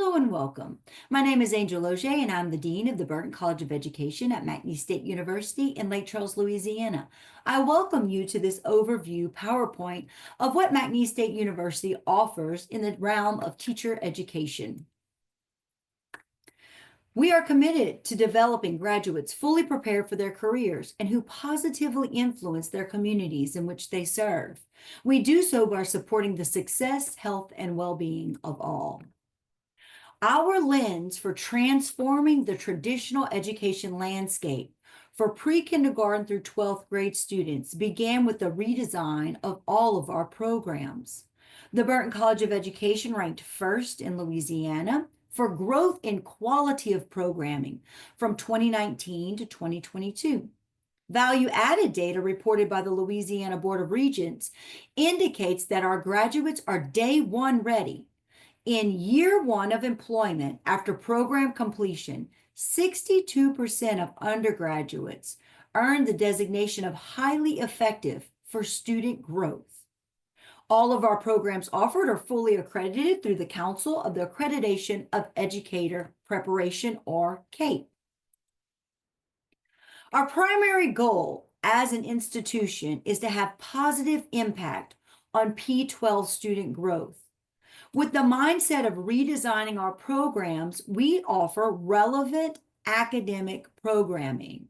Hello and welcome. My name is Angel Auger and I'm the Dean of the Burton College of Education at McNeese State University in Lake Charles, Louisiana. I welcome you to this overview PowerPoint of what McNeese State University offers in the realm of teacher education. We are committed to developing graduates fully prepared for their careers and who positively influence their communities in which they serve. We do so by supporting the success, health, and well-being of all. Our lens for transforming the traditional education landscape for pre-kindergarten through 12th grade students began with the redesign of all of our programs. The Burton College of Education ranked first in Louisiana for growth in quality of programming from 2019 to 2022. Value-added data reported by the Louisiana Board of Regents indicates that our graduates are day one ready. In year one of employment after program completion, 62% of undergraduates earned the designation of highly effective for student growth. All of our programs offered are fully accredited through the Council of the Accreditation of Educator Preparation, or CAPE. Our primary goal as an institution is to have positive impact on P-12 student growth. With the mindset of redesigning our programs, we offer relevant academic programming.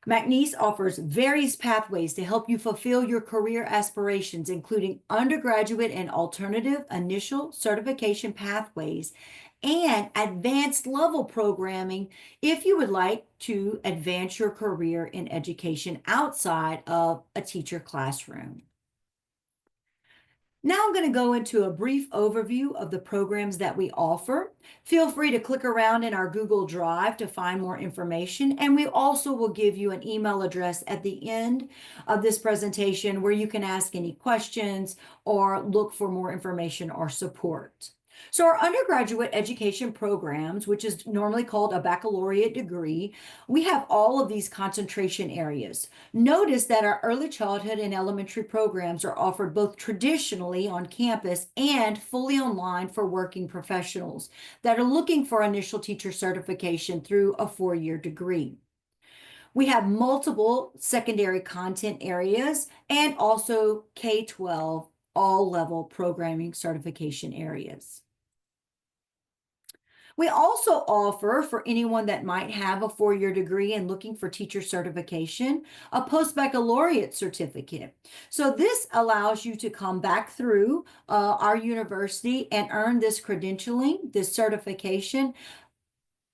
McNeese offers various pathways to help you fulfill your career aspirations, including undergraduate and alternative initial certification pathways and advanced level programming if you would like to advance your career in education outside of a teacher classroom. Now I'm going to go into a brief overview of the programs that we offer. Feel free to click around in our Google Drive to find more information, and we also will give you an email address at the end of this presentation where you can ask any questions or look for more information or support. So our undergraduate education programs, which is normally called a baccalaureate degree, we have all of these concentration areas. Notice that our early childhood and elementary programs are offered both traditionally on campus and fully online for working professionals that are looking for initial teacher certification through a four-year degree. We have multiple secondary content areas and also K-12 all-level programming certification areas. We also offer, for anyone that might have a four-year degree and looking for teacher certification, a post-baccalaureate certificate. So this allows you to come back through our university and earn this credentialing, this certification,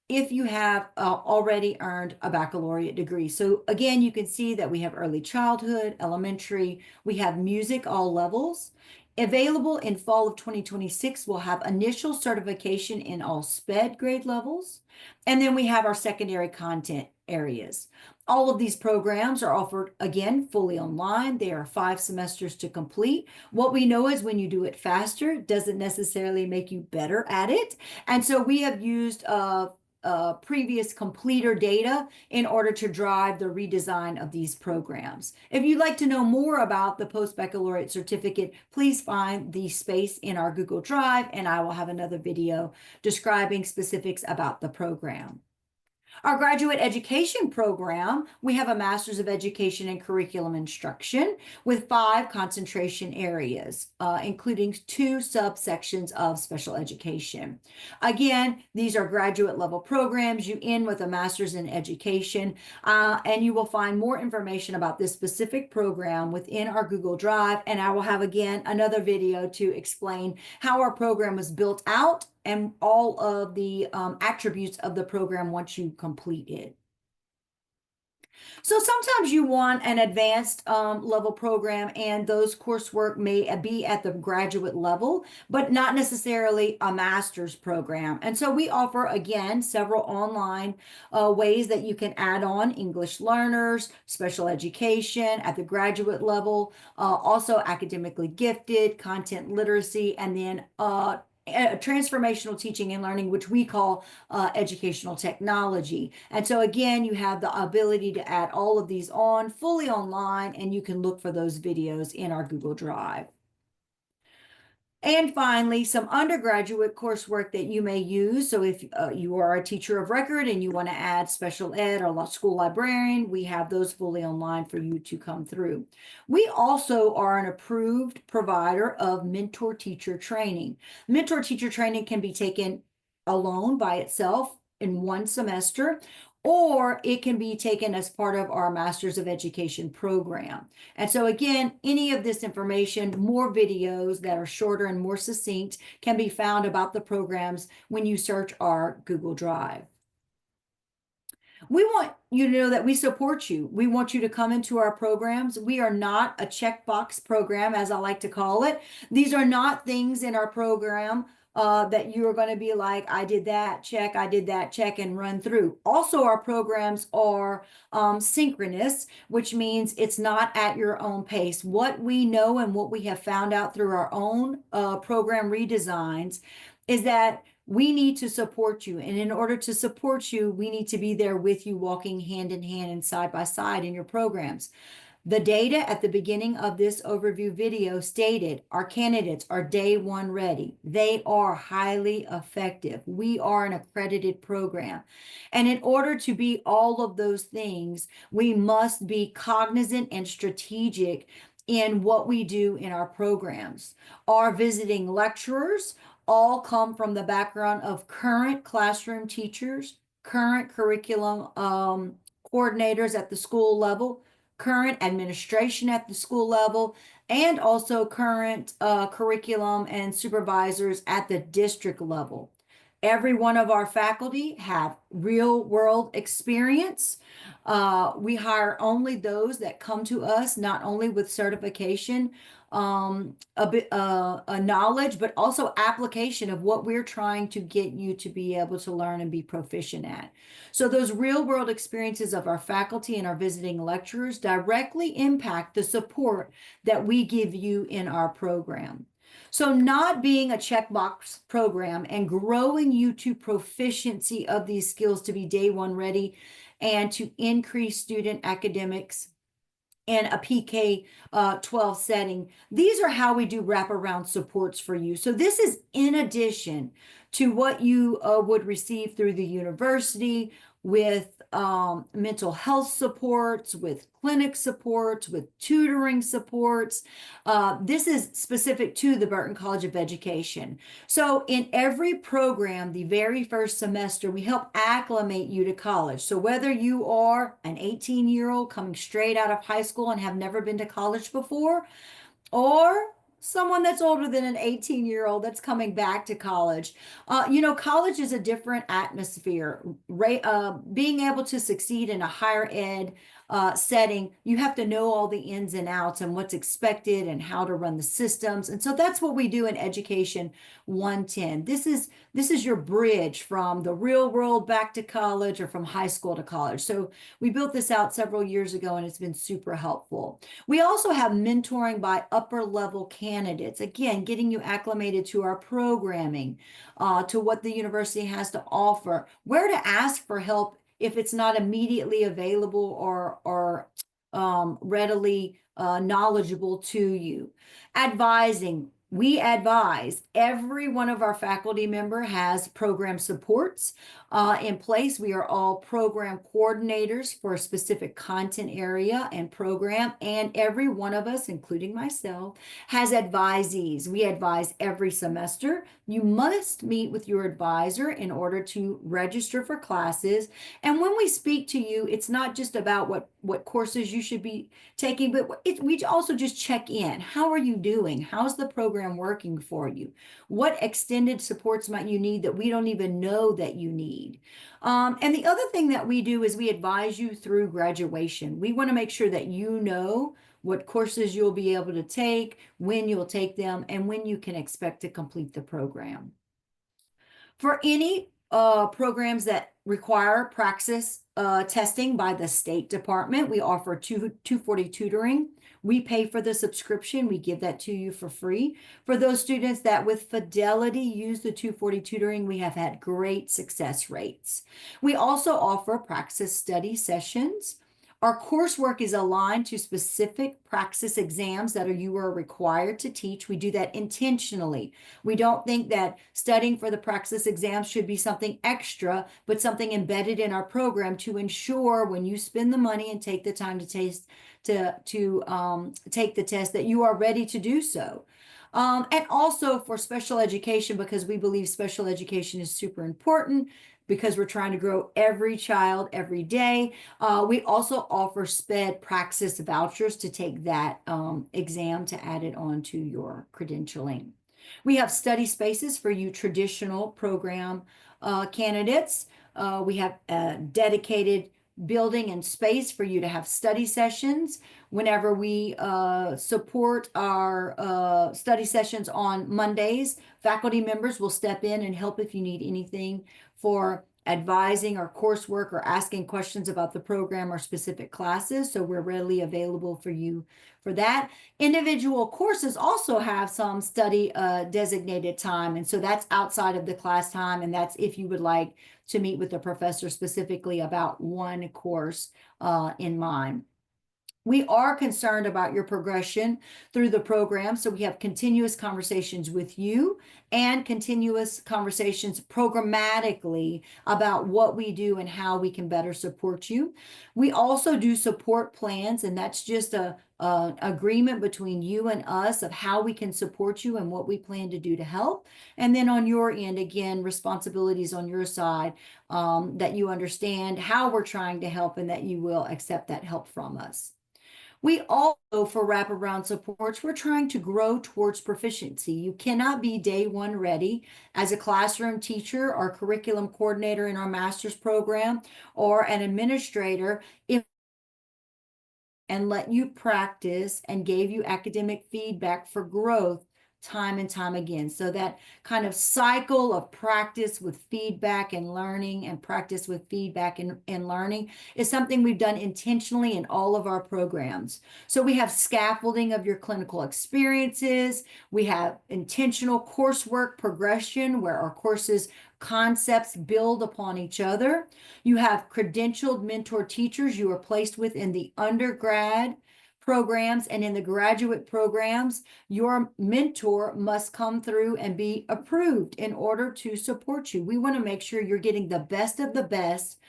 if you have already earned a baccalaureate degree. So again, you can see that we have early childhood, elementary, we have music, all levels. Available in fall of 2026, we'll have initial certification in all SPED grade levels. And then we have our secondary content areas. All of these programs are offered, again, fully online. They are 5 semesters to complete. What we know is when you do it faster, it doesn't necessarily make you better at it. And so we have used previous completer data in order to drive the redesign of these programs. If you'd like to know more about the post-baccalaureate certificate, please find the space in our Google Drive, and I will have another video describing specifics about the program. Our graduate education program, we have a Master's of Education and Curriculum Instruction with 5 concentration areas, including 2 subsections of special education. Again, these are graduate level programs. You end with a Master's in Education, and you will find more information about this specific program within our Google Drive, and I will have, again, another video to explain how our program was built out and all of the attributes of the program once you complete it. So sometimes you want an advanced level program, and those coursework may be at the graduate level, but not necessarily a master's program. And so we offer, again, several online ways that you can add on English learners, special education at the graduate level, also academically gifted, content literacy, and then transformational teaching and learning, which we call educational technology. And so again, you have the ability to add all of these on fully online, and you can look for those videos in our Google Drive. And finally, some undergraduate coursework that you may use. So if you are a teacher of record and you want to add special ed or school librarian, we have those fully online for you to come through. We also are an approved provider of mentor teacher training. Mentor teacher training can be taken alone by itself in one semester, or it can be taken as part of our Masters of Education program. And so again, any of this information, more videos that are shorter and more succinct, can be found about the programs when you search our Google Drive. We want you to know that we support you. We want you to come into our programs. We are not a checkbox program, as I like to call it. These are not things in our program that you are going to be like, I did that check, and run through. Also, our programs are synchronous, which means it's not at your own pace. What we know and what we have found out through our own program redesigns is that we need to support you. And in order to support you, we need to be there with you, walking hand in hand and side by side in your programs. The data at the beginning of this overview video stated our candidates are day one ready. They are highly effective. We are an accredited program. And in order to be all of those things, we must be cognizant and strategic in what we do in our programs. Our visiting lecturers all come from the background of current classroom teachers, current curriculum coordinators at the school level, current administration at the school level, and also current curriculum and supervisors at the district level. Every one of our faculty have real world experience. We hire only those that come to us, not only with certification, a knowledge, but also application of what we're trying to get you to be able to learn and be proficient at. So those real world experiences of our faculty and our visiting lecturers directly impact the support that we give you in our program. So not being a checkbox program and growing you to proficiency of these skills to be day one ready and to increase student academics in a PK 12 setting. These are how we do wraparound supports for you. So this is in addition to what you would receive through the university with mental health supports, with clinic supports, with tutoring supports. This is specific to the Burton College of Education. So in every program, the very first semester, we help acclimate you to college. So whether you are an 18-year-old coming straight out of high school and have never been to college before, or someone that's older than an 18-year-old that's coming back to college. College is a different atmosphere. Being able to succeed in a higher ed setting, you have to know all the ins and outs and what's expected and how to run the systems. And so that's what we do in Education 110. This is your bridge from the real world back to college or from high school to college. So we built this out several years ago and it's been super helpful. We also have mentoring by upper level candidates, again, getting you acclimated to our programming, to what the university has to offer, where to ask for help if it's not immediately available or readily knowledgeable to you. Advising. We advise. Every one of our faculty member has program supports in place. We are all program coordinators for a specific content area and program, and every one of us, including myself, has advisees. We advise every semester. You must meet with your advisor in order to register for classes. And when we speak to you, it's not just about what courses you should be taking, but we also just check in. How are you doing? How's the program working for you? What extended supports might you need that we don't even know that you need? And the other thing that we do is we advise you through graduation. We want to make sure that you know what courses you'll be able to take, when you'll take them, and when you can expect to complete the program. For any programs that require praxis testing by the State Department, we offer 240 tutoring. We pay for the subscription. We give that to you for free. For those students that with fidelity use the 240 tutoring, we have had great success rates. We also offer praxis study sessions. Our coursework is aligned to specific praxis exams that you are required to teach. We do that intentionally. We don't think that studying for the praxis exams should be something extra, but something embedded in our program to ensure when you spend the money and take the time to take the test that you are ready to do so. And also for special education, because we believe special education is super important because we're trying to grow every child every day. We also offer SPED Praxis vouchers to take that exam to add it on to your credentialing. We have study spaces for you traditional program candidates. We have a dedicated building and space for you to have study sessions. Whenever we support our study sessions on Mondays, faculty members will step in and help if you need anything for advising or coursework or asking questions about the program or specific classes. So we're readily available for you for that. Individual courses also have some study designated time. And so that's outside of the class time. And that's if you would like to meet with the professor specifically about one course in mind. We are concerned about your progression through the program, so we have continuous conversations with you and continuous conversations programmatically about what we do and how we can better support you. We also do support plans, and that's just a agreement between you and us of how we can support you and what we plan to do to help. And then on your end, again, responsibilities on your side, that you understand how we're trying to help and that you will accept that help from us. We also, for wraparound supports, we're trying to grow towards proficiency. You cannot be day one ready as a classroom teacher or curriculum coordinator in our master's program or an administrator and let you practice and gave you academic feedback for growth time and time again. So that kind of cycle of practice with feedback and learning and practice with feedback and learning is something we've done intentionally in all of our programs. So we have scaffolding of your clinical experiences. We have intentional coursework progression where our courses concepts build upon each other. You have credentialed mentor teachers you are placed with in the undergrad programs and in the graduate programs. Your mentor must come through and be approved in order to support you. We want to make sure you're getting the best of the best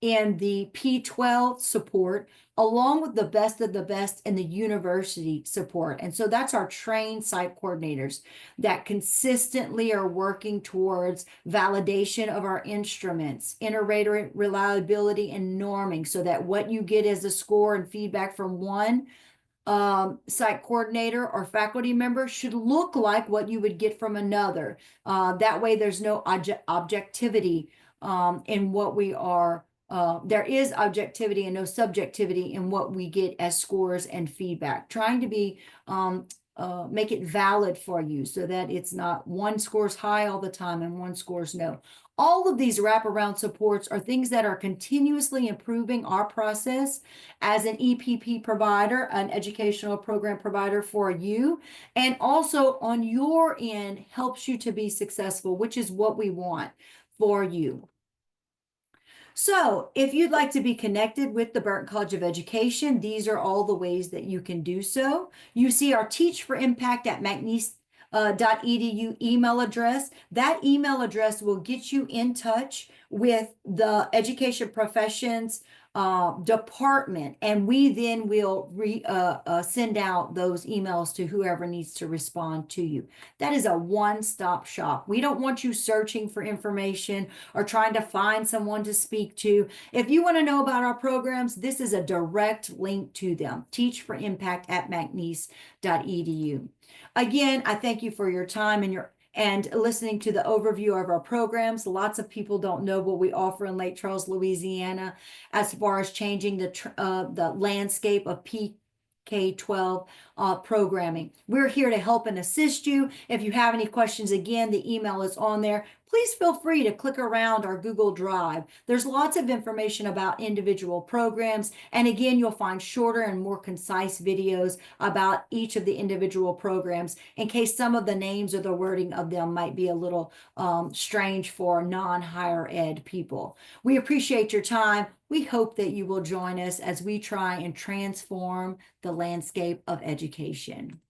in the P12 support, along with the best of the best in the university support. And so that's our trained site coordinators that consistently are working towards validation of our instruments, inter-rater reliability, and norming, so that what you get as a score and feedback from one site coordinator or faculty member should look like what you would get from another. That way there's no objectivity in what we are. There is objectivity and no subjectivity in what we get as scores and feedback, trying to be make it valid for you so that it's not one scores high all the time and one scores no. All of these wraparound supports are things that are continuously improving our process as an EPP provider, an educational program provider for you, and also on your end helps you to be successful, which is what we want for you. So if you'd like to be connected with the Burton College of Education, these are all the ways that you can do so. You see our Teach for Impact at McNeese.edu email address. That email address will get you in touch with the education professions department, and we then will send out those emails to whoever needs to respond to you. That is a one-stop shop. We don't want you searching for information or trying to find someone to speak to. If you want to know about our programs, this is a direct link to them. Teach for Impact at McNeese.edu. Again, I thank you for your time and listening to the overview of our programs. Lots of people don't know what we offer in Lake Charles, Louisiana, as far as changing the landscape of K-12 programming. We're here to help and assist you. If you have any questions, again, the email is on there. Please please feel free to click around our Google Drive. There's lots of information about individual programs. And again, you'll find shorter and more concise videos about each of the individual programs in case some of the names or the wording of them might be a little strange for non-higher ed people. We appreciate your time. We hope that you will join us as we try and transform the landscape of education.